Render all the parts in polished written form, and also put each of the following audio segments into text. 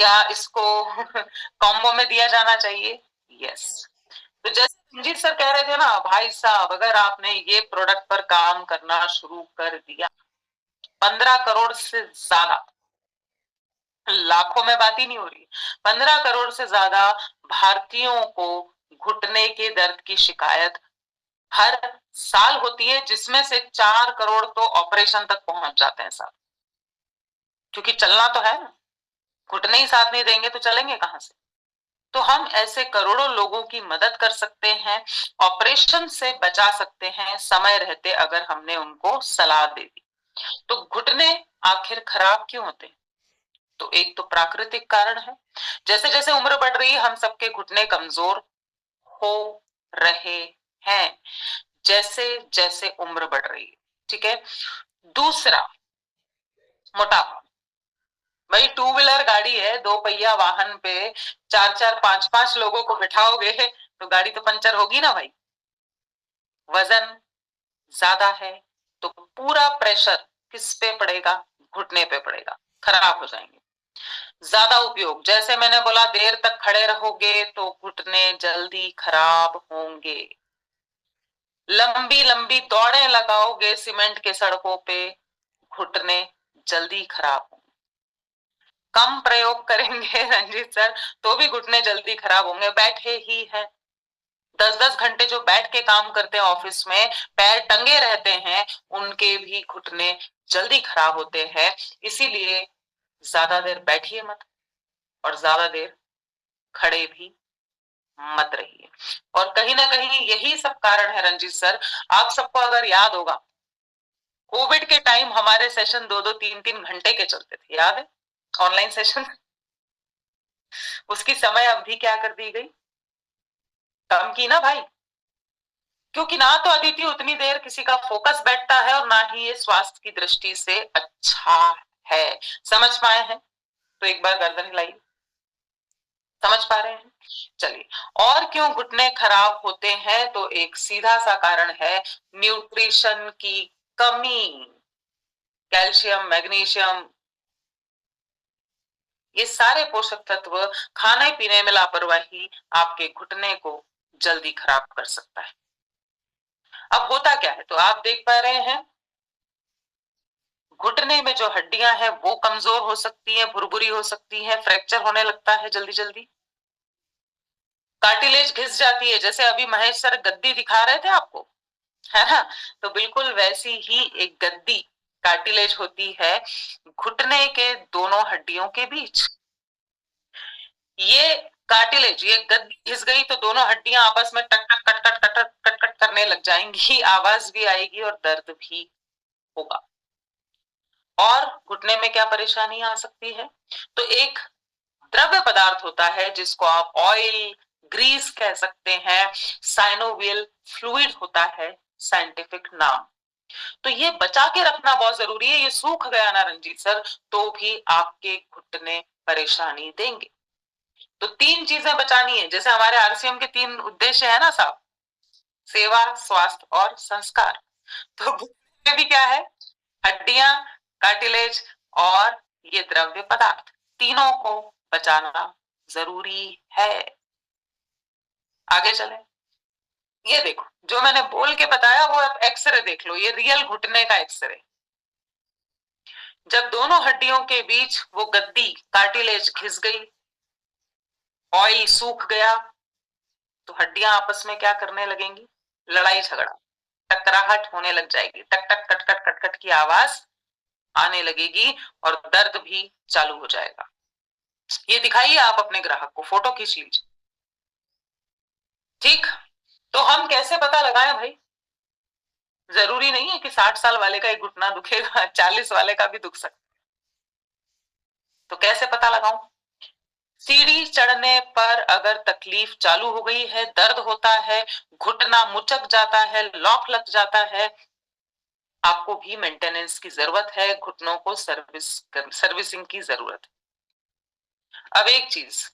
क्या इसको कॉम्बो में दिया जाना चाहिए? यस। तो जैसे रंजीत सर कह रहे थे ना, भाई साहब अगर आपने ये प्रोडक्ट पर काम करना शुरू कर दिया, 15 करोड़ से ज्यादा, लाखों में बात ही नहीं हो रही, 15 करोड़ से ज्यादा भारतीयों को घुटने के दर्द की शिकायत हर साल होती है, जिसमें से 4 करोड़ तो ऑपरेशन तक पहुंच जाते हैं साहब। क्योंकि चलना तो है ना, घुटने ही साथ नहीं देंगे तो चलेंगे कहां से? तो हम ऐसे करोड़ों लोगों की मदद कर सकते हैं, ऑपरेशन से बचा सकते हैं समय रहते, अगर हमने उनको सलाह दे दी। तो घुटने आखिर खराब क्यों होते हैं? तो एक तो प्राकृतिक कारण है, जैसे जैसे उम्र बढ़ रही है हम सबके घुटने कमजोर हो रहे हैं, जैसे जैसे उम्र बढ़ रही है। ठीक है। दूसरा, मोटापा। भाई टू व्हीलर गाड़ी है, दो पहिया वाहन पे चार चार पांच पांच लोगों को बिठाओगे तो गाड़ी तो पंचर होगी ना भाई। वजन ज्यादा है तो पूरा प्रेशर किस पे पड़ेगा? घुटने पे पड़ेगा, खराब हो जाएंगे। ज्यादा उपयोग, जैसे मैंने बोला, देर तक खड़े रहोगे तो घुटने जल्दी खराब होंगे। लंबी लंबी दौड़ें लगाओगे सीमेंट के सड़कों पे, घुटने जल्दी खराब होंगे। कम प्रयोग करेंगे रंजीत सर तो भी घुटने जल्दी खराब होंगे। बैठे ही है, 10-10 घंटे जो बैठ के काम करते हैं ऑफिस में, पैर टंगे रहते हैं, उनके भी घुटने जल्दी खराब होते हैं। इसीलिए ज्यादा देर बैठिए मत, और ज्यादा देर खड़े भी मत रहिए। और कहीं ना कहीं यही सब कारण है रंजीत सर। आप सबको अगर याद होगा, कोविड के टाइम हमारे सेशन 2-2 3-3 घंटे के चलते थे, याद है? Online session. उसकी समय अवधि क्या कर दी गई? कम की ना भाई। क्योंकि ना तो अदिति उतनी देर किसी का फोकस बैठता है, और ना ही ये स्वास्थ्य की दृष्टि से अच्छा है। समझ पाए हैं? तो एक बार गर्दन हिलाइए। समझ पा रहे हैं? चलिए, और क्यों घुटने खराब होते हैं? तो एक सीधा सा कारण है न्यूट्रिशन की कमी। कैल्शियम, मैग्नीशियम, ये सारे पोषक तत्व, खाने पीने में लापरवाही आपके घुटने को जल्दी खराब कर सकता है। अब होता क्या है, तो आप देख पा रहे हैं, घुटने में जो हड्डियां हैं वो कमजोर हो सकती हैं, भुरभुरी हो सकती है, फ्रैक्चर होने लगता है जल्दी जल्दी, कार्टिलेज घिस जाती है। जैसे अभी महेश सर गद्दी दिखा रहे थे आपको, है ना? तो बिल्कुल वैसी ही एक गद्दी, कार्टिलेज होती है घुटने के दोनों हड्डियों के बीच। ये कार्टिलेज, ये गद्दी घिस गई तो दोनों हड्डियां आपस में टक टक cut cut cut cut cut करने लग जाएंगी, आवाज भी आएगी और दर्द भी होगा। और घुटने में क्या परेशानी आ सकती है? तो एक द्रव्य पदार्थ होता है जिसको आप ऑयल, ग्रीस कह सकते हैं, साइनोवियल फ्लूइड होता है साइंटिफिक नाम। तो ये बचा के रखना बहुत जरूरी है। ये सूख गया ना रंजीत सर तो भी आपके घुटने परेशानी देंगे। तो 3 चीजें बचानी है, जैसे हमारे आरसीएम के 3 उद्देश्य है ना साहब, सेवा, स्वास्थ्य और संस्कार। तो घुटने में भी क्या है? हड्डियां, कार्टिलेज और ये द्रव्य पदार्थ, तीनों को बचाना जरूरी है। आगे चले। ये देखो, जो मैंने बोल के बताया वो आप एक्सरे देख लो, ये रियल घुटने का एक्सरे। जब दोनों हड्डियों के बीच वो गद्दी, कार्टिलेज घिस गई, ऑयल सूख गया, तो हड्डियां आपस में क्या करने लगेंगी? लड़ाई झगड़ा, टकराहट होने लग जाएगी, टक टक कट कट कट कट की आवाज आने लगेगी, और दर्द भी चालू हो जाएगा। ये दिखाइए आप अपने ग्राहक को, फोटो खींच लीजिए। ठीक। तो हम कैसे पता लगाएं भाई? जरूरी नहीं है कि 60 साल वाले का ही घुटना दुखेगा, 40 वाले का भी दुख सकता है। तो कैसे पता लगाऊं? सीढ़ी चढ़ने पर अगर तकलीफ चालू हो गई है, दर्द होता है, घुटना मुचक जाता है, लॉक लग जाता है, आपको भी मेंटेनेंस की जरूरत है, घुटनों को सर्विसिंग की जरूरत है। अब एक चीज,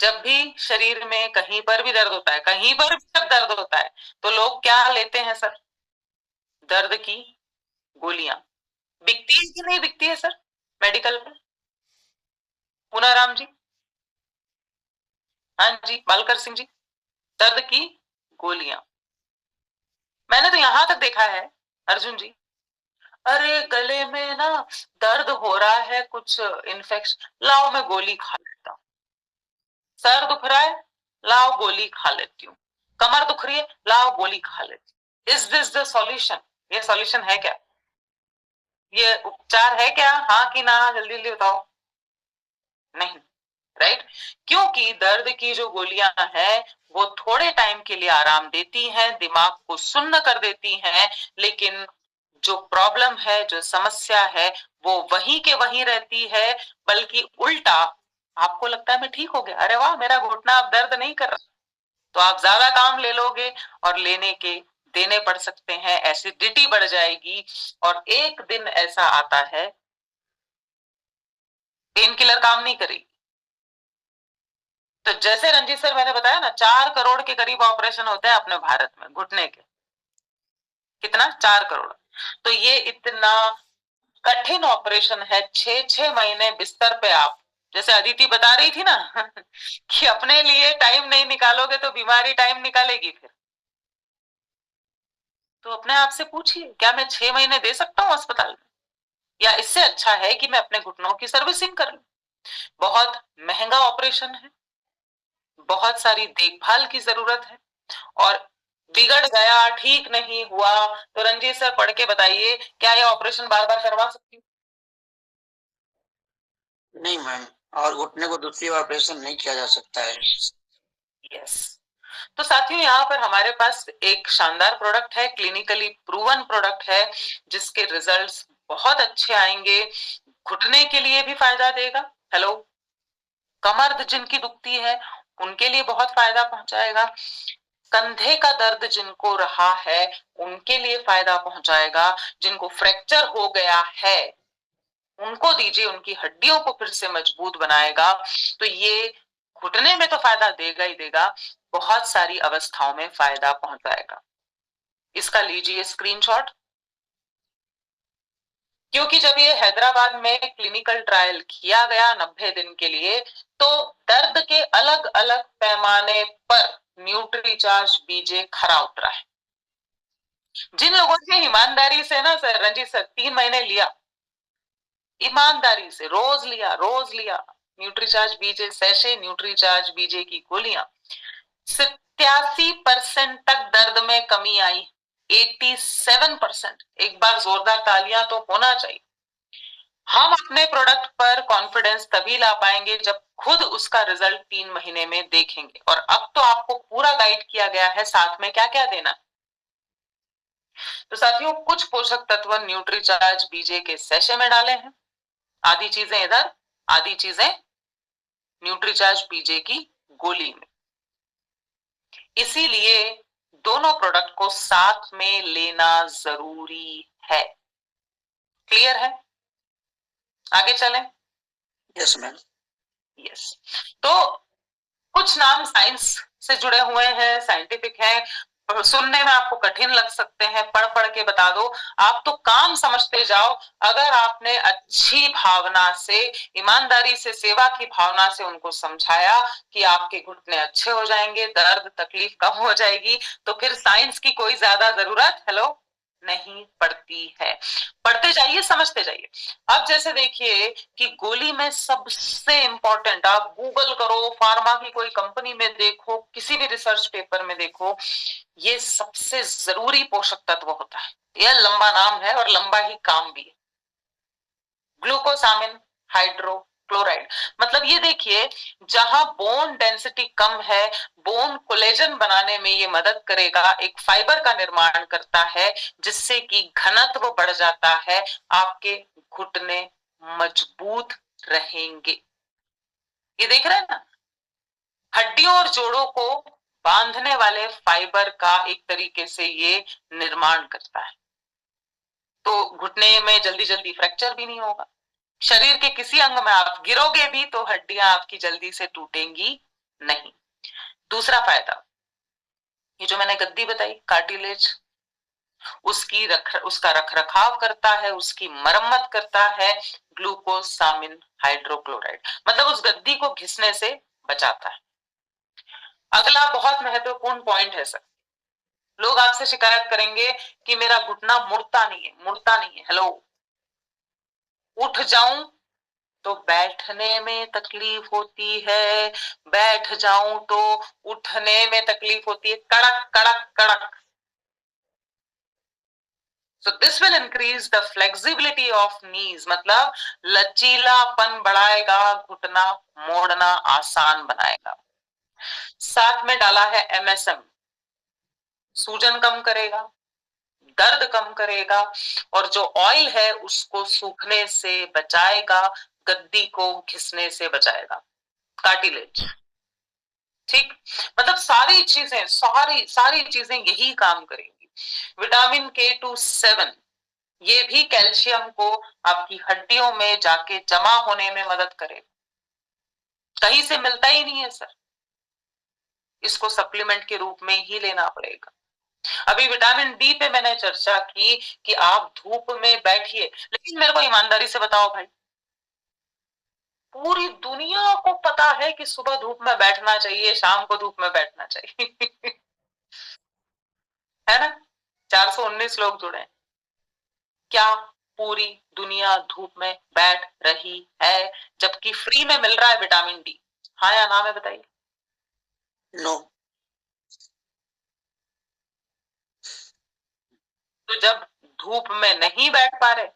जब भी शरीर में कहीं पर भी दर्द होता है, कहीं पर भी जब दर्द होता है, तो लोग क्या लेते हैं सर? दर्द की गोलियां। बिकती है कि नहीं बिकती है सर मेडिकल में? पूनाराम जी, हाँ जी, बालकर सिंह जी, दर्द की गोलियां। मैंने तो यहां तक देखा है अर्जुन जी, अरे गले में ना दर्द हो रहा है, कुछ इन्फेक्शन, लाओ मैं गोली खा लेता हूँ। सर दुख रहा है, लाओ गोली खा लेती हूँ। कमर दुख रही है, लाओ गोली खा लेती हूँ। Is this the solution? ये सॉल्यूशन है क्या? ये उपचार है क्या? हाँ कि ना? जल्दी जल्दी बताओ। नहीं, राइट? क्योंकि दर्द की जो गोलियां हैं वो थोड़े टाइम के लिए आराम देती हैं, दिमाग को सुन्न कर देती हैं, लेकिन जो प्रॉब्लम है, जो समस्या है, वो वहीं के वहीं रहती है। बल्कि उल्टा, आपको लगता है मैं ठीक हो गया, अरे वाह मेरा घुटना अब दर्द नहीं कर रहा, तो आप ज्यादा काम ले लोगे और लेने के देने पड़ सकते हैं, एसिडिटी बढ़ जाएगी। और एक दिन ऐसा आता है पेन किलर काम नहीं करेगी। तो जैसे रंजीत सर मैंने बताया ना, 4 करोड़ के करीब ऑपरेशन होते हैं अपने भारत में घुटने के। कितना? 4 करोड़। तो ये इतना कठिन ऑपरेशन है, 6 6 महीने बिस्तर पे आप, जैसे अदिति बता रही थी ना कि अपने लिए टाइम नहीं निकालोगे तो बीमारी टाइम निकालेगी फिर। तो अपने आप से पूछिए, क्या मैं 6 महीने दे सकता हूँ अस्पताल में? या इससे अच्छा है कि मैं अपने घुटनों की सर्विसिंग कर लूं। बहुत महंगा ऑपरेशन है, बहुत सारी देखभाल की जरूरत है, और बिगड़ गया, ठीक नहीं हुआ, तो रंजीत सर पढ़ के बताइए, क्या ये ऑपरेशन बार बार करवा सकती हूँ? नहीं मैम, और घुटने को दूसरी बार ऑपरेशन नहीं किया जा सकता है। यस। तो साथियों, यहाँ पर हमारे पास एक शानदार प्रोडक्ट है, क्लिनिकली प्रूवन प्रोडक्ट है, जिसके रिजल्ट्स बहुत अच्छे आएंगे, घुटने के लिए भी फायदा देगा। हेलो, कमर जिनकी दुखती है उनके लिए बहुत फायदा पहुंचाएगा, कंधे का दर्द जिनको रहा है उनके लिए फायदा पहुंचाएगा, जिनको फ्रैक्चर हो गया है उनको दीजिए, उनकी हड्डियों को फिर से मजबूत बनाएगा। तो ये घुटने में तो फायदा देगा ही देगा, बहुत सारी अवस्थाओं में फायदा पहुंचाएगा। इसका लीजिए स्क्रीनशॉट, क्योंकि जब ये हैदराबाद में क्लिनिकल ट्रायल किया गया 90 दिन के लिए, तो दर्द के अलग अलग पैमाने पर न्यूट्रीचार्ज बीजे खरा उतरा है। जिन लोगों ने ईमानदारी से ना सर, रंजीत सर, 3 महीने लिया, ईमानदारी से रोज लिया न्यूट्रीचार्ज बीजे सैशे, न्यूट्रीचार्ज बीजे की गोलियां, 87% तक दर्द में कमी आई। 87%। एक बार जोरदार तालियां तो होना चाहिए। हम अपने प्रोडक्ट पर कॉन्फिडेंस तभी ला पाएंगे जब खुद उसका रिजल्ट 3 महीने में देखेंगे। और अब तो आपको पूरा गाइड किया गया है साथ में क्या क्या देना। तो साथियों, कुछ पोषक तत्व न्यूट्रीचार्ज बीजे के सैशे में डाले हैं, आधी चीजें इधर, आधी चीजें न्यूट्रीचार्ज बीजे की गोली में। इसीलिए दोनों प्रोडक्ट को साथ में लेना जरूरी है। क्लियर है? आगे चलें? Yes ma'am. यस। तो कुछ नाम साइंस से जुड़े हुए हैं, साइंटिफिक हैं, सुनने में आपको कठिन लग सकते हैं, पढ़ पढ़ के बता दो, आप तो काम समझते जाओ। अगर आपने अच्छी भावना से, ईमानदारी से, सेवा की भावना से उनको समझाया कि आपके घुटने अच्छे हो जाएंगे, दर्द तकलीफ कम हो जाएगी, तो फिर साइंस की कोई ज्यादा जरूरत हेलो नहीं पड़ती है। पढ़ते जाइए, समझते जाइए। अब जैसे देखिए कि गोली में सबसे इंपॉर्टेंट, आप गूगल करो, फार्मा की कोई कंपनी में देखो, किसी भी रिसर्च पेपर में देखो, ये सबसे जरूरी पोषक तत्व होता है। यह लंबा नाम है और लंबा ही काम भी है। ग्लूकोसामिन हाइड्रोक्लोराइड, मतलब ये देखिए, जहां बोन डेंसिटी कम है, बोन कोलेजन बनाने में ये मदद करेगा, एक फाइबर का निर्माण करता है जिससे कि घनत्व बढ़ जाता है, आपके घुटने मजबूत रहेंगे। ये देख रहे हैं ना, हड्डियों और जोड़ों को बांधने वाले फाइबर का एक तरीके से ये निर्माण करता है, तो घुटने में जल्दी जल्दी फ्रैक्चर भी नहीं होगा। शरीर के किसी अंग में आप गिरोगे भी तो हड्डियां आपकी जल्दी से टूटेंगी नहीं। दूसरा फायदा, ये जो मैंने गद्दी बताई कार्टिलेज, उसका रख रखाव करता है, उसकी मरम्मत करता है ग्लूकोसामिन हाइड्रोक्लोराइड, मतलब उस गद्दी को घिसने से बचाता है। अगला बहुत महत्वपूर्ण पॉइंट है सर, लोग आपसे शिकायत करेंगे कि मेरा घुटना मुड़ता नहीं है, मुड़ता नहीं है। हेलो, उठ जाऊं तो बैठने में तकलीफ होती है, बैठ जाऊं तो उठने में तकलीफ होती है, कड़क कड़क कड़क। So this will increase the flexibility of knees, मतलब लचीलापन बढ़ाएगा, घुटना मोड़ना आसान बनाएगा। साथ में डाला है MSM, सूजन कम करेगा, दर्द कम करेगा, और जो ऑयल है उसको सूखने से बचाएगा, गद्दी को घिसने से बचाएगा, कार्टिलेज। ठीक, मतलब सारी चीजें यही काम करेंगी। विटामिन K27 ये भी कैल्शियम को आपकी हड्डियों में जाके जमा होने में मदद करेगा, कहीं से मिलता ही नहीं है सर, इसको सप्लीमेंट के रूप में ही लेना पड़ेगा। अभी विटामिन डी पे मैंने चर्चा की कि आप धूप में बैठिए, लेकिन मेरे को ईमानदारी से बताओ भाई, पूरी दुनिया को पता है कि सुबह धूप में बैठना चाहिए, शाम को धूप में बैठना चाहिए है ना, 419 लोग जुड़े, क्या पूरी दुनिया धूप में बैठ रही है जबकि फ्री में मिल रहा है विटामिन डी? हाँ या ना में बताइए। नो। तो जब धूप में नहीं बैठ पा रहे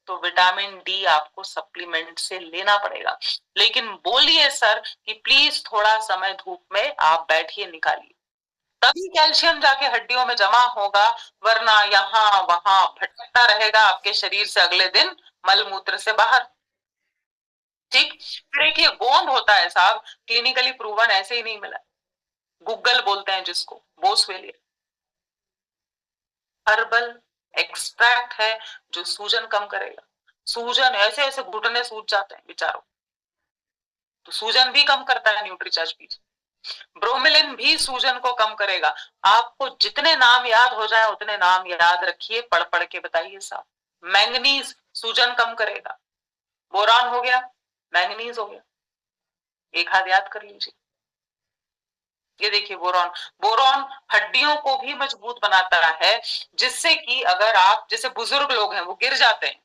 तो विटामिन डी आपको सप्लीमेंट से लेना पड़ेगा। लेकिन बोलिए सर कि प्लीज थोड़ा समय धूप में आप बैठिए, निकालिए, तभी कैल्शियम जाके हड्डियों में जमा होगा, वरना यहाँ वहां भटकता रहेगा आपके शरीर से अगले दिन मलमूत्र से बाहर। ठीक, फिर एक ये गोंद होता है साहब, क्लिनिकली प्रूवन ऐसे ही नहीं मिला, गूगल बोलते हैं जिसको, बोसवेलियर हर्बल एक्सट्रैक्ट है जो सूजन कम करेगा। सूजन ऐसे ऐसे घुटने सूज जाते हैं बेचारों, तो सूजन भी कम करता है न्यूट्रीचार्ज बीज। ब्रोमिलिन भी सूजन को कम करेगा। आपको जितने नाम याद हो जाए उतने नाम याद रखिए, पढ़ पढ़ के बताइए साहब। मैंगनीज सूजन कम करेगा, बोरान हो गया, मैंगनीज हो गया, एक हाथ याद कर लीजिए। ये देखिए बोरॉन, बोरॉन हड्डियों को भी मजबूत बनाता है, जिससे कि अगर आप, जैसे बुजुर्ग लोग हैं वो गिर जाते हैं,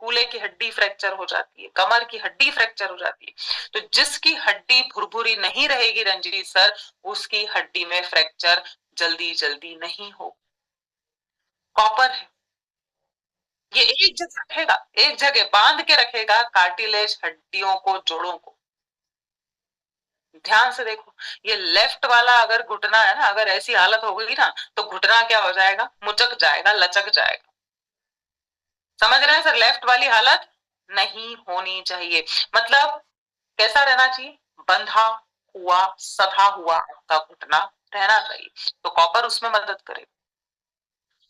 कूल्हे की हड्डी फ्रैक्चर हो जाती है, कमर की हड्डी फ्रैक्चर हो जाती है, तो जिसकी हड्डी भुरभुरी नहीं रहेगी रंजीत सर, उसकी हड्डी में फ्रैक्चर जल्दी जल्दी नहीं हो। कॉपर है, ये एक जगह रखेगा, एक जगह बांध के रखेगा कार्टिलेज, हड्डियों को, जोड़ों को। ध्यान से देखो, ये लेफ्ट वाला अगर घुटना है ना, अगर ऐसी हालत हो गई ना, तो घुटना क्या हो जाएगा, मुचक जाएगा, लचक जाएगा। समझ रहे हैं सर, लेफ्ट वाली हालत नहीं होनी चाहिए। मतलब कैसा रहना चाहिए, बंधा हुआ, सधा हुआ आपका घुटना रहना चाहिए, तो कॉपर उसमें मदद करे।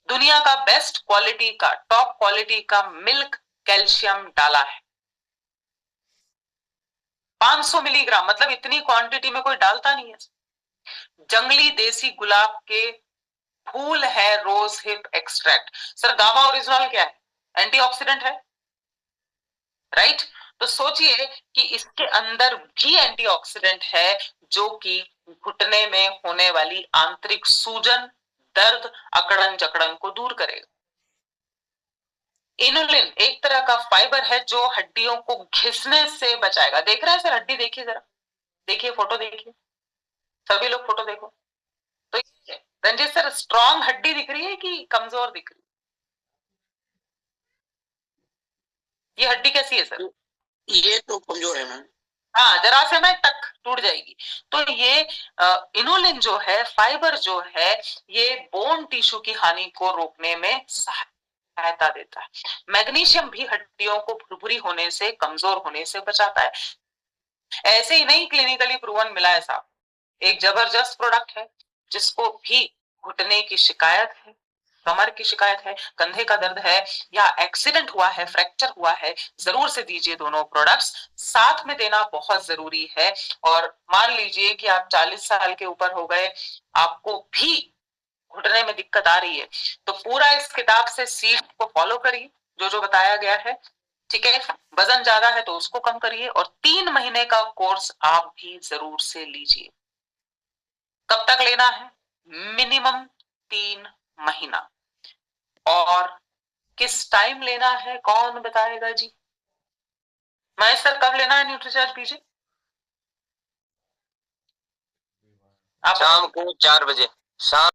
दुनिया का बेस्ट क्वालिटी का, टॉप क्वालिटी का मिल्क कैल्शियम डाला है, 500 मिलीग्राम, मतलब इतनी क्वांटिटी में कोई डालता नहीं है। जंगली देसी गुलाब के फूल है रोज हिप एक्सट्रैक्ट। सर गामा ओरिजिनल क्या है, एंटीऑक्सीडेंट है, राइट? तो सोचिए कि इसके अंदर भी एंटीऑक्सीडेंट है जो कि घुटने में होने वाली आंतरिक सूजन, दर्द, अकड़न जकड़न को दूर करेगा। इनुलिन एक तरह का फाइबर है जो हड्डियों को घिसने से बचाएगा। देख रहे हैं सर, हड्डी देखिए जरा, देखिए फोटो देखिए, सभी लोग फोटो देखो। तो ये रंजीत सर, स्ट्रॉन्ग हड्डी दिख रही है कि कमजोर दिख रही है? ये हड्डी कैसी है सर? ये तो कमजोर है मैम। हाँ, जरा से में टक टूट जाएगी। तो ये इनुलिन जो है, फाइबर जो है, ये बोन टिश्यू की हानि को रोकने में सहायता देता है। मैग्नीशियम भी हड्डियों को भुरभुरी होने से, कमजोर होने से बचाता है। ऐसे ही नहीं, क्लिनिकली प्रूवन मिला है साहब, एक जबरदस्त प्रोडक्ट है, जिसको भी घुटने की शिकायत है, कमर की शिकायत है, कंधे का दर्द है, या एक्सीडेंट हुआ है, फ्रैक्चर हुआ है, जरूर से दीजिए दोनों प्रोडक्ट्स, साथ में देना बहुत जरूरी है। और मान लीजिए कि आप 40 साल के ऊपर हो गए, आपको भी घुटने में दिक्कत आ रही है, तो पूरा इस किताब से सीट को फॉलो करिए, जो जो बताया गया है, ठीक है। वजन ज्यादा है तो उसको कम करिए, और 3 महीने का कोर्स आप भी जरूर से लीजिए। कब तक लेना है? मिनिमम 3 महीना। और किस टाइम लेना है, कौन बताएगा जी? महेश सर, कब लेना है न्यूट्रीचार्ज बीजी? शाम को 4 बजे। शाम